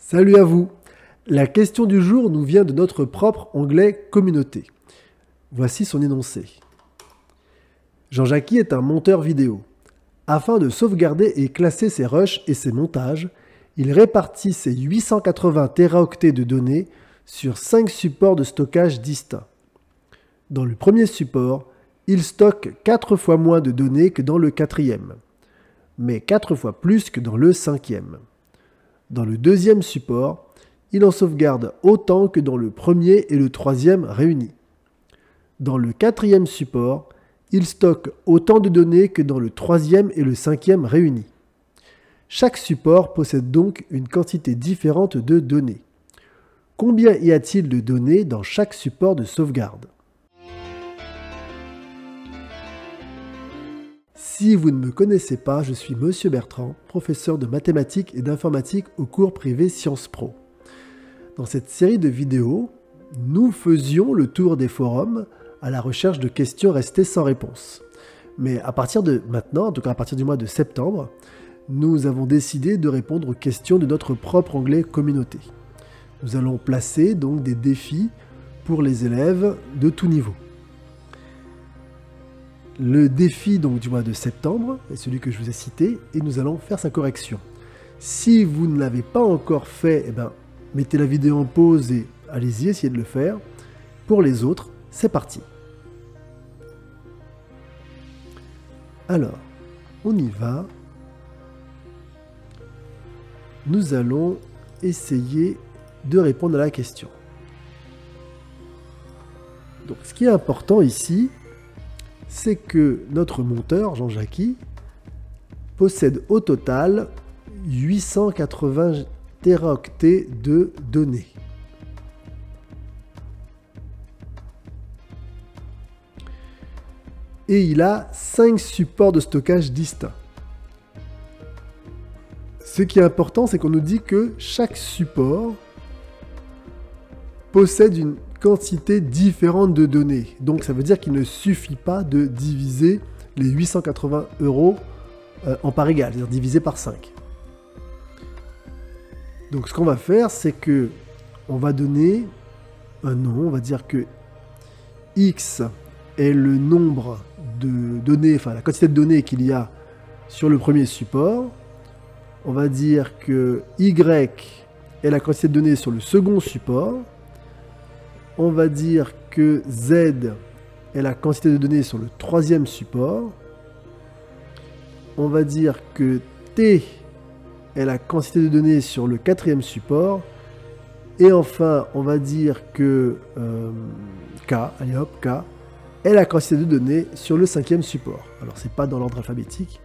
Salut à vous! La question du jour nous vient de notre propre onglet Communauté. Voici son énoncé. Jean-Jacqui est un monteur vidéo. Afin de sauvegarder et classer ses rushs et ses montages, il répartit ses 880 téraoctets de données sur 5 supports de stockage distincts. Dans le premier support, il stocke 4 fois moins de données que dans le quatrième, mais 4 fois plus que dans le cinquième. Dans le deuxième support, il en sauvegarde autant que dans le premier et le troisième réunis. Dans le quatrième support, il stocke autant de données que dans le troisième et le cinquième réunis. Chaque support possède donc une quantité différente de données. Combien y a-t-il de données dans chaque support de sauvegarde? Si vous ne me connaissez pas, je suis Monsieur Bertrand, professeur de mathématiques et d'informatique au cours privé Sciences Po. Dans cette série de vidéos, nous faisions le tour des forums à la recherche de questions restées sans réponse. Mais à partir de maintenant, en tout cas à partir du mois de septembre, nous avons décidé de répondre aux questions de notre propre onglet Communauté. Nous allons placer donc des défis pour les élèves de tout niveau. Le défi donc du mois de septembre est celui que je vous ai cité et nous allons faire sa correction. Si vous ne l'avez pas encore fait, mettez la vidéo en pause et allez-y, essayez de le faire. Pour les autres, c'est parti. Alors, on y va. Nous allons essayer de répondre à la question. Donc, ce qui est important ici, c'est que notre monteur, Jean-Jacqui, possède au total 880 téraoctets de données. Et il a 5 supports de stockage distincts. Ce qui est important, c'est qu'on nous dit que chaque support possède une quantité différente de données. Donc ça veut dire qu'il ne suffit pas de diviser les 880 € en parts égales, c'est-à-dire diviser par 5. Donc ce qu'on va faire, c'est que on va donner un nom, on va dire que X est le nombre de données, enfin la quantité de données qu'il y a sur le premier support. On va dire que Y est la quantité de données sur le second support. On va dire que Z est la quantité de données sur le troisième support. On va dire que T est la quantité de données sur le quatrième support. Et enfin, on va dire que K, allez hop, K, est la quantité de données sur le cinquième support. Alors, c'est pas dans l'ordre alphabétique,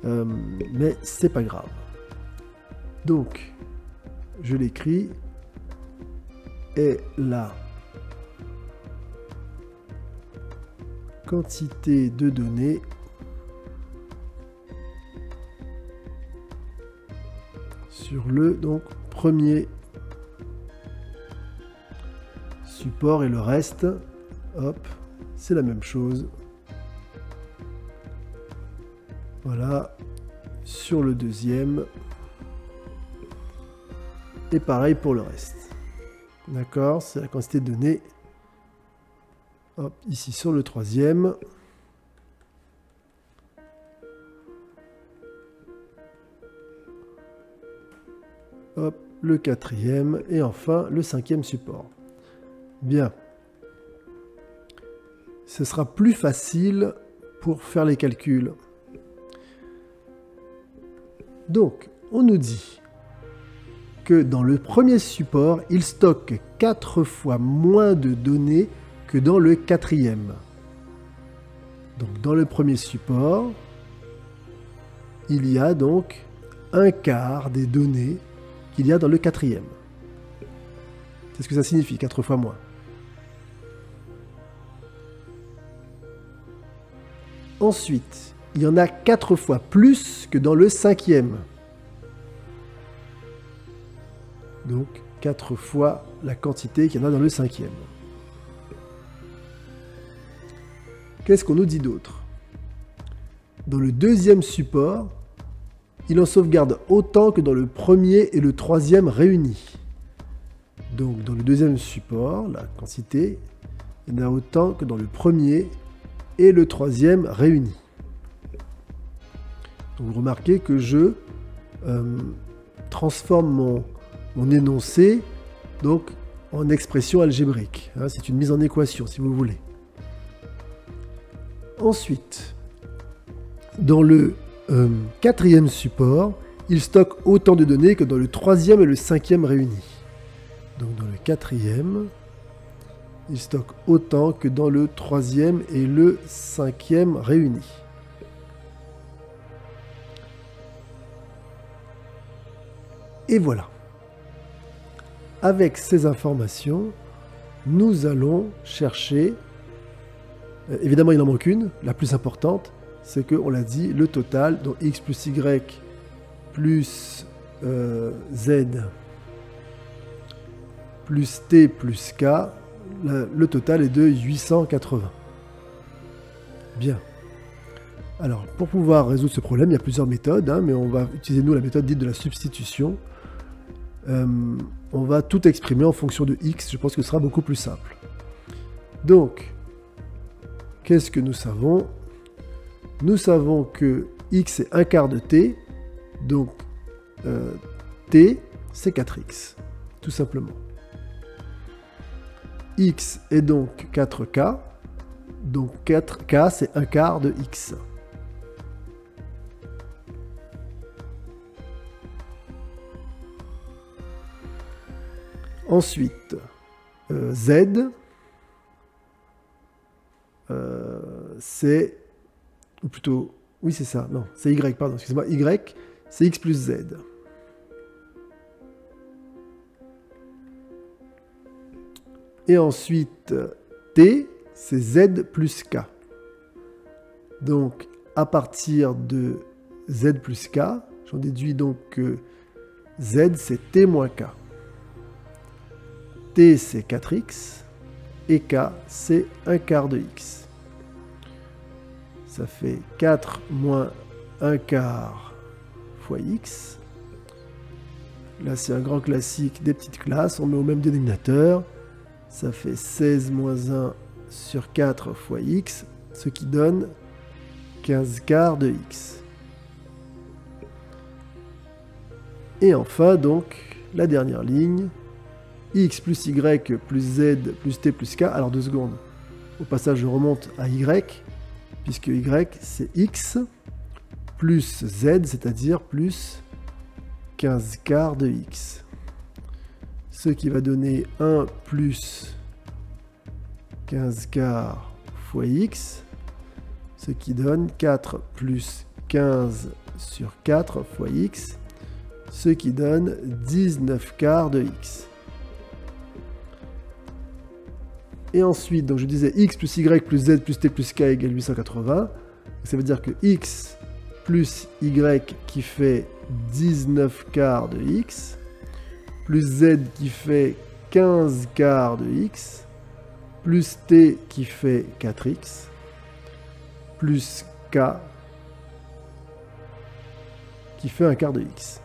mais c'est pas grave. Donc, je l'écris. Est la quantité de données sur le premier support et le reste, hop, c'est la même chose. Voilà, sur le deuxième et pareil pour le reste. D'accord, c'est la quantité de données. Hop, ici sur le troisième. Hop, le quatrième. Et enfin, le cinquième support. Bien. Ce sera plus facile pour faire les calculs. Donc, on nous dit que dans le premier support, il stocke 4 fois moins de données que dans le quatrième. Donc dans le premier support, il y a donc un quart des données qu'il y a dans le quatrième. C'est ce que ça signifie, 4 fois moins. Ensuite, il y en a 4 fois plus que dans le cinquième. Donc 4 fois la quantité qu'il y en a dans le cinquième. Qu'est-ce qu'on nous dit d'autre? Dans le deuxième support, il en sauvegarde autant que dans le premier et le troisième réunis. Donc dans le deuxième support, la quantité, il y en a autant que dans le premier et le troisième réunis. Donc vous remarquez que je transforme mon énoncé donc, en expression algébrique. Hein, c'est une mise en équation, si vous voulez. Ensuite, dans le quatrième support, il stocke autant de données que dans le troisième et le cinquième réunis. Donc dans le quatrième, il stocke autant que dans le troisième et le cinquième réunis. Et voilà. Avec ces informations, nous allons chercher, évidemment il en manque une, la plus importante, c'est qu'on l'a dit, le total, donc x plus y plus z plus t plus k, le total est de 880. Bien. Alors, pour pouvoir résoudre ce problème, il y a plusieurs méthodes, hein, mais on va utiliser nous la méthode dite de la substitution. On va tout exprimer en fonction de x, je pense que ce sera beaucoup plus simple. Donc, qu'est-ce que nous savons? Nous savons que x est un quart de t, donc t c'est 4x, tout simplement. X est donc 4k, donc 4k c'est un quart de x. Ensuite, z, c'est, ou plutôt, oui c'est ça, non, c'est y, pardon, excusez-moi, y, c'est x plus z. Et ensuite, t, c'est z plus k. Donc, à partir de z plus k, j'en déduis donc que z, c'est t moins k. T, c'est 4x, et k, c'est un quart de x. Ça fait 4 moins 1 quart fois x. Là, c'est un grand classique des petites classes, on met au même dénominateur. Ça fait 16 moins 1 sur 4 fois x, ce qui donne 15 quarts de x. Et enfin, donc, la dernière ligne, x plus y plus z plus t plus k. Alors 2 secondes. Au passage, je remonte à y, puisque y, c'est x plus z, c'est-à-dire plus 15 quarts de x. Ce qui va donner 1 plus 15 quarts fois x, ce qui donne 4 plus 15 sur 4 fois x, ce qui donne 19 quarts de x. Et ensuite, donc je disais x plus y plus z plus t plus k égale 880. Ça veut dire que x plus y qui fait 19 quarts de x, plus z qui fait 15 quarts de x, plus t qui fait 4x, plus k qui fait un quart de x,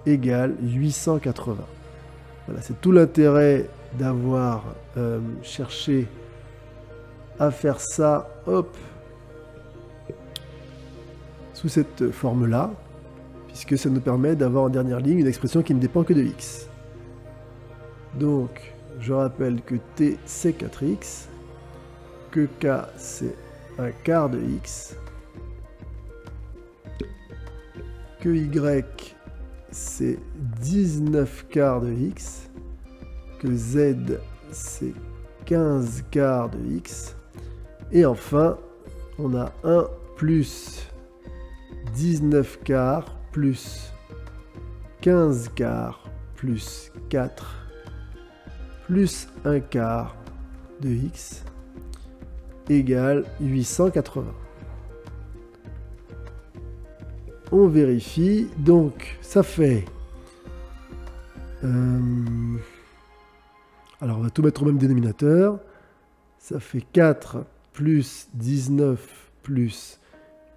égale 880. Voilà, c'est tout l'intérêt d'avoir cherché à faire ça, hop, sous cette forme-là, puisque ça nous permet d'avoir en dernière ligne une expression qui ne dépend que de x. Donc, je rappelle que t c'est 4x, que k c'est un quart de x, que y c'est 19 quarts de x, que z c'est 15 quarts de x, et enfin on a 1 plus 19 quarts plus 15 quarts plus 4 plus 1 quart de x égale 880. On vérifie, donc ça fait... alors on va tout mettre au même dénominateur. Ça fait 4 plus 19 plus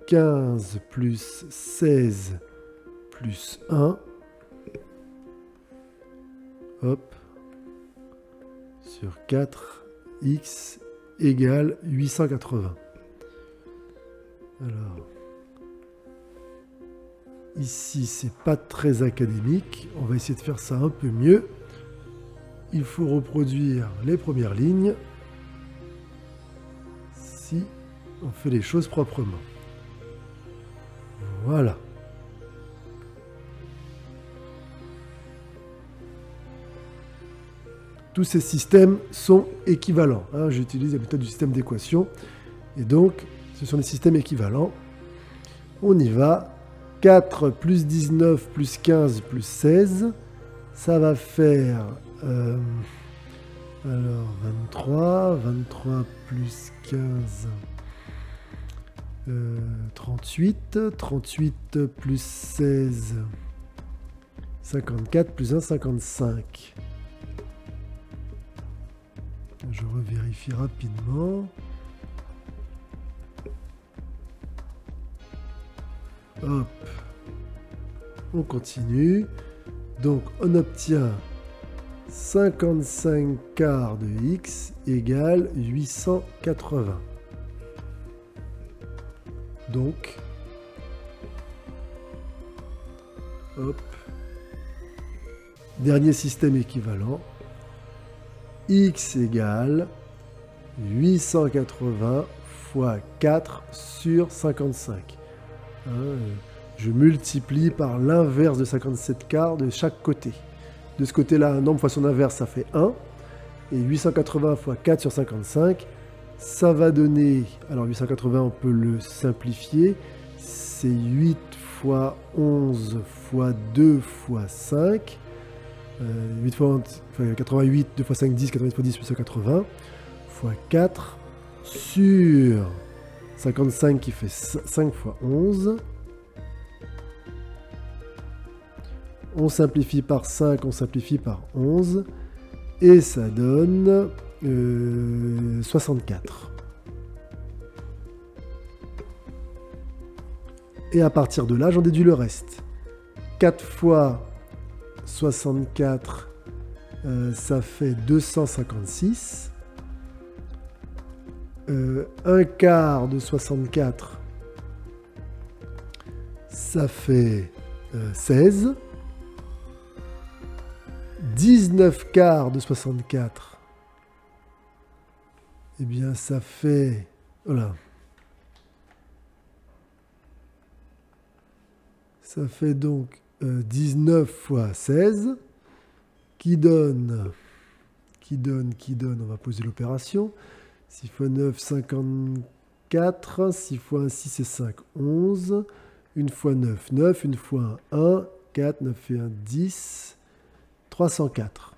15 plus 16 plus 1. Hop. Sur 4, x égale 880. Alors, ici, c'est pas très académique. On va essayer de faire ça un peu mieux. Il faut reproduire les premières lignes si on fait les choses proprement. Voilà. Tous ces systèmes sont équivalents. J'utilise la méthode du système d'équation. Et donc, ce sont des systèmes équivalents. On y va. 4 plus 19 plus 15 plus 16. Ça va faire... alors, 23. 23 plus 15... 38. 38 plus 16... 54 plus 1, 55. Je revérifie rapidement. Hop. On continue. Donc, on obtient 55 quarts de x égale 880. Donc, hop. Dernier système équivalent. X égale 880 fois 4 sur 55. Je multiplie par l'inverse de 57 quarts de chaque côté. De ce côté-là, un nombre fois son inverse, ça fait 1. Et 880 fois 4 sur 55, ça va donner... Alors 880, on peut le simplifier. C'est 8 fois 11 fois 2 fois 5. 8 fois 88, 2 fois 5, 10, 88 fois 10 plus 180, fois 4, sur 55 qui fait 5 fois 11. On simplifie par 5, on simplifie par 11, et ça donne 64. Et à partir de là, j'en déduis le reste. 4 fois 64, ça fait 256. Un quart de 64, ça fait 16. 19 quarts de 64, eh bien ça fait... Voilà. Ça fait donc 19 fois 16, qui donne, on va poser l'opération, 6 fois 9, 54, 6 fois 1, 6 et 5, 11, 1 fois 9, 9, 1 fois 1, 1, 4, 9 et 1, 10, 304.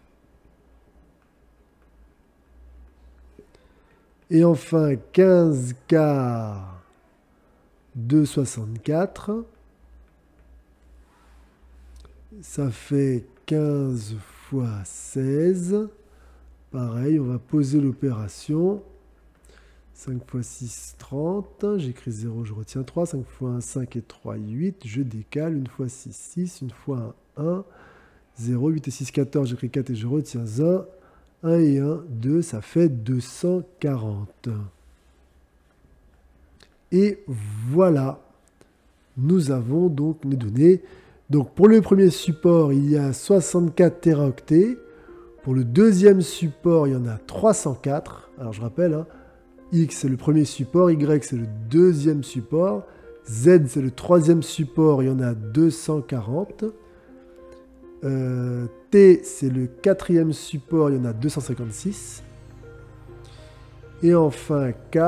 Et enfin, 15 quarts de 64, ça fait 15 fois 16. Pareil, on va poser l'opération. 5 fois 6, 30. J'écris 0, je retiens 3. 5 fois 1, 5 et 3, 8. Je décale. 1 fois 6, 6. 1 fois 1, 1. 0, 8 et 6, 14. J'écris 4 et je retiens 1. 1 et 1, 2. Ça fait 240. Et voilà. Nous avons donc les données. Donc pour le premier support, il y a 64 téraoctets. Pour le deuxième support, il y en a 304. Alors je rappelle, X c'est le premier support, Y c'est le deuxième support, Z c'est le troisième support, il y en a 240. T c'est le quatrième support, il y en a 256. Et enfin K,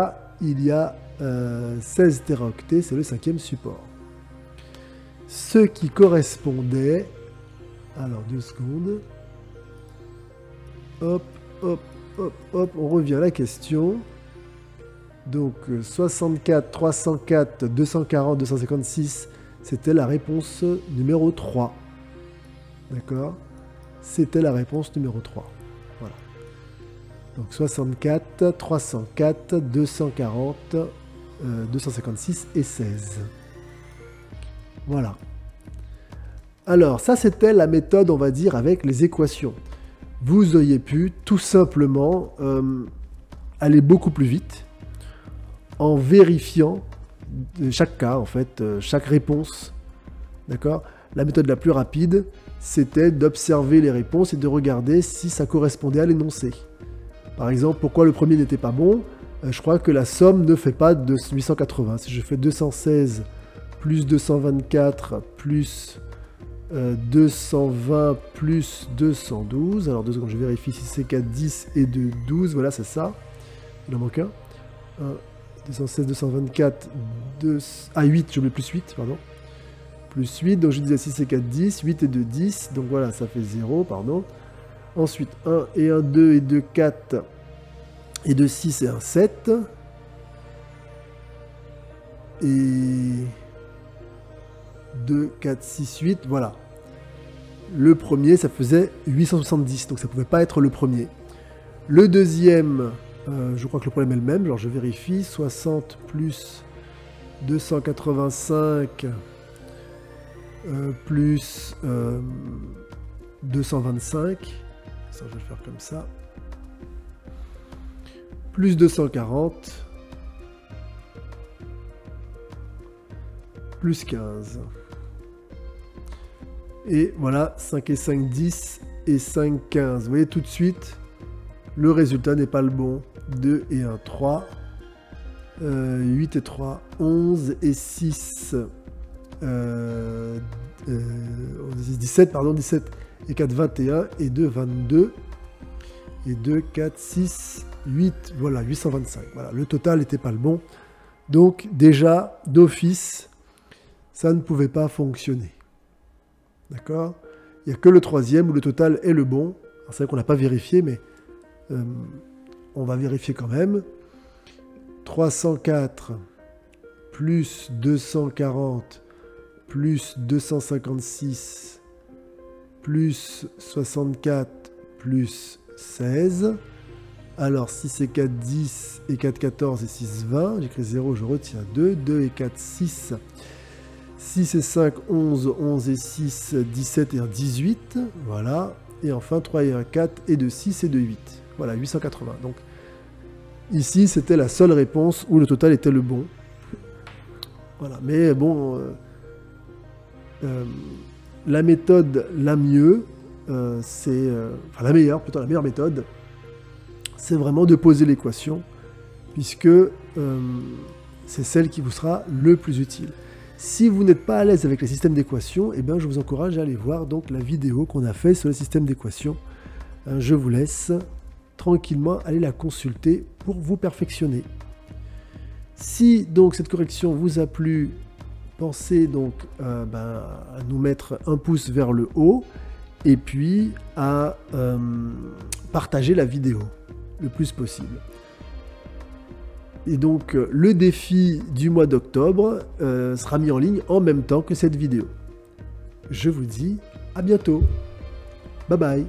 il y a 16 téraoctets, c'est le cinquième support. Ce qui correspondait... Alors 2 secondes. Hop, hop, hop, hop, on revient à la question. Donc 64, 304, 240, 256, c'était la réponse numéro 3. D'accord? C'était la réponse numéro 3. Voilà. Donc 64, 304, 240, 256 et 16. Voilà. Alors, ça, c'était la méthode, on va dire, avec les équations. Vous auriez pu tout simplement aller beaucoup plus vite en vérifiant chaque cas, en fait, chaque réponse. D'accord ? La méthode la plus rapide, c'était d'observer les réponses et de regarder si ça correspondait à l'énoncé. Par exemple, pourquoi le premier n'était pas bon ? Je crois que la somme ne fait pas de 880. Si je fais 216 plus 224 plus 220 plus 212, alors 2 secondes, je vérifie si c'est 4, 10 et 2, 12, voilà, c'est ça. Il en manque un. 216, 224, 8, je mets plus 8, pardon. Plus 8, donc je disais 6 et 4, 10, 8 et 2, 10, donc voilà, ça fait 0, pardon. Ensuite, 1 et 1, 2 et 2, 4, et 2, 6 et 1, 7. Et 2, 4, 6, 8, voilà. Le premier, ça faisait 870, donc ça ne pouvait pas être le premier. Le deuxième, je crois que le problème est le même, alors je vérifie, 60 plus 285 plus 225, ça je vais le faire comme ça, plus 240, plus 15. Et voilà, 5 et 5, 10 et 5, 15. Vous voyez tout de suite, le résultat n'est pas le bon. 2 et 1, 3. 8 et 3, 11 et 6. 17, pardon, 17 et 4, 21. Et 2, 22. Et 2, 4, 6, 8. Voilà, 825. Voilà, le total n'était pas le bon. Donc, déjà, d'office, ça ne pouvait pas fonctionner. D'accord ? Il n'y a que le troisième où le total est le bon. C'est vrai qu'on n'a pas vérifié, mais on va vérifier quand même. 304 plus 240 plus 256 plus 64 plus 16. Alors 6 et 4, 10 et 4, 14 et 6, 20. J'écris 0, je retiens 2. 2 et 4, 6. 6 et 5, 11, 11 et 6, 17 et 1, 18, voilà. Et enfin 3 et 1, 4 et 2, 6 et 2, 8. Voilà, 880. Donc ici, c'était la seule réponse où le total était le bon. Voilà, mais bon, la méthode la mieux, c'est... enfin, la meilleure méthode, c'est vraiment de poser l'équation, puisque c'est celle qui vous sera le plus utile. Si vous n'êtes pas à l'aise avec les systèmes d'équations, eh bien, je vous encourage à aller voir donc la vidéo qu'on a fait sur le système d'équations. Je vous laisse tranquillement aller la consulter pour vous perfectionner. Si donc cette correction vous a plu, pensez donc à nous mettre un pouce vers le haut et puis à partager la vidéo le plus possible. Et donc, le défi du mois d'octobre sera mis en ligne en même temps que cette vidéo. Je vous dis à bientôt. Bye bye.